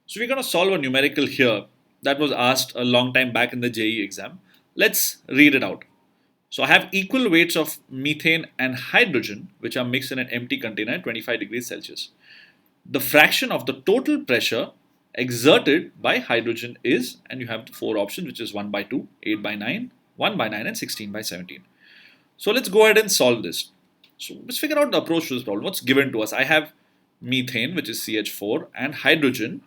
So we're going to solve a numerical here that was asked a long time back in the JEE exam. Let's read it out. So I have equal weights of methane and hydrogen which are mixed in an empty container at 25 degrees Celsius. The fraction of the total pressure exerted by hydrogen is, and you have the four options, which is 1 by 2, 8 by 9, 1 by 9 and 16 by 17. So let's go ahead and solve this. So let's figure out the approach to this problem. What's given to us? I have methane, which is CH4, and hydrogen,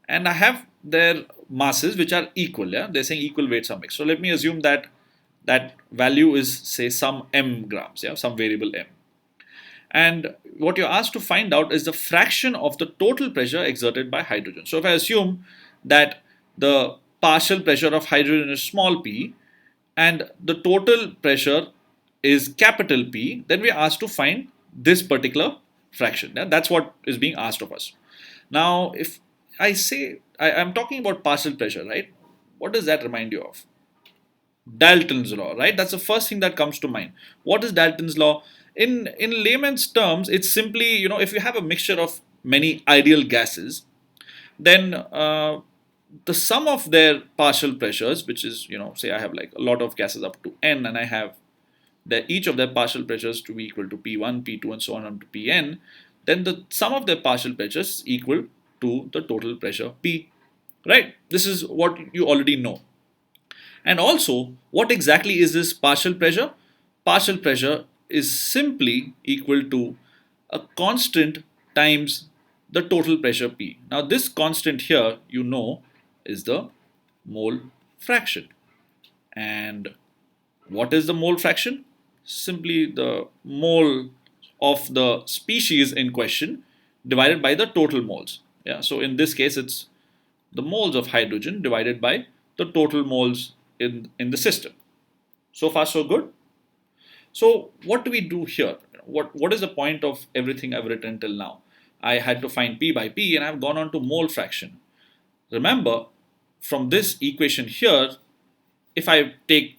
and I have their masses which are equal. Yeah, they're saying equal weights are mixed. So let me assume that that value is, say, some m grams, yeah, some variable m. And what you're asked to find out is the fraction of the total pressure exerted by hydrogen. So if I assume that the partial pressure of hydrogen is small p and the total pressure is capital P, then we're asked to find this particular fraction. Yeah? That's what is being asked of us. Now, if I say I'm talking about partial pressure, right? What does that remind you of? Dalton's law, right? That's the first thing that comes to mind. What is Dalton's law? In layman's terms, it's simply, if you have a mixture of many ideal gases, then the sum of their partial pressures, which is, say I have like a lot of gases up to n, and I have each of their partial pressures to be equal to P1, P2, and so on to Pn, then the sum of their partial pressures is equal to the total pressure P, right? This is what you already know. And also, what exactly is this partial pressure? Partial pressure is simply equal to a constant times the total pressure P. Now, this constant here, is the mole fraction. And what is the mole fraction? Simply the mole of the species in question divided by the total moles. Yeah, so in this case, it's the moles of hydrogen divided by the total moles in the system. So far, so good. So what do we do here? What is the point of everything I've written till now? I had to find P by P and I've gone on to mole fraction. Remember, from this equation here, if I take,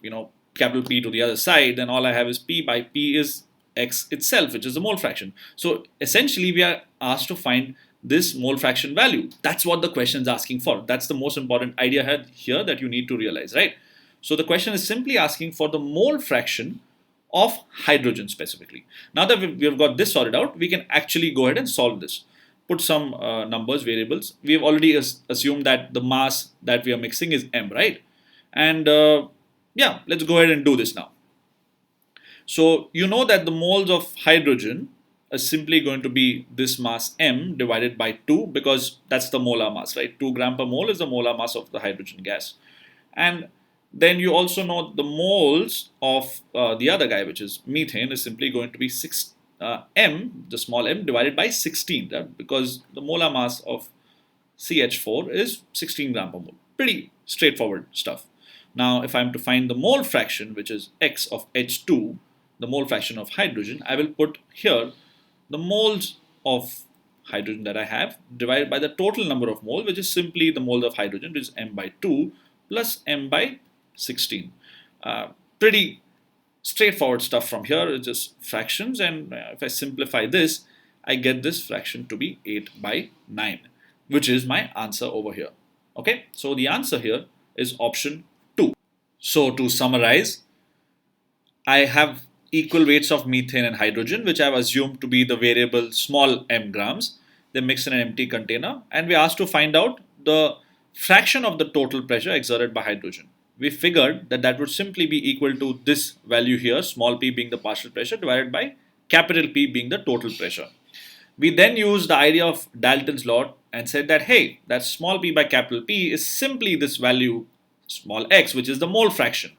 capital P to the other side, then all I have is P by P is X itself, which is the mole fraction. So essentially, we are asked to find this mole fraction value. That's what the question is asking for. That's the most important idea here that you need to realize, right? So the question is simply asking for the mole fraction of hydrogen specifically. Now that we've got this sorted out, we can actually go ahead and solve this. Put some numbers, variables. We've already assumed that the mass that we are mixing is m, right? And yeah, let's go ahead and do this now. So you know that the moles of hydrogen are simply going to be this mass m divided by 2, because that's the molar mass, right? 2 gram per mole is the molar mass of the hydrogen gas. And then you also know the moles of the other guy, which is methane, is simply going to be 6 m, the small m, divided by 16, right? Because the molar mass of CH4 is 16 gram per mole. Pretty straightforward stuff. Now, if I'm to find the mole fraction, which is x of H2, the mole fraction of hydrogen, I will put here the moles of hydrogen that I have divided by the total number of moles, which is simply the moles of hydrogen, which is m by 2 plus m by 16. Pretty straightforward stuff from here. It's just fractions, and if I simplify this, I get this fraction to be 8 by 9, which is my answer over here. Okay, so the answer here is option 2. So to summarize, I have equal weights of methane and hydrogen, which I've assumed to be the variable small m grams. They're mixed in an empty container, and we're asked to find out the fraction of the total pressure exerted by hydrogen. We figured that that would simply be equal to this value here, small p being the partial pressure, divided by capital P being the total pressure. We then used the idea of Dalton's law and said that, hey, that small p by capital P is simply this value, small x, which is the mole fraction.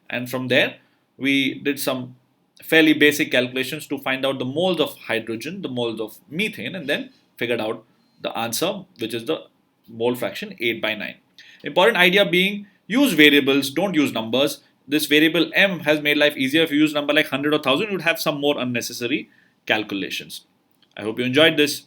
And from there, we did some fairly basic calculations to find out the moles of hydrogen, the moles of methane, and then figured out the answer, which is the mole fraction 8 by 9. Important idea being, use variables, don't use numbers. This variable m has made life easier. If you use number like 100 or 1000, you would have some more unnecessary calculations. I hope you enjoyed this.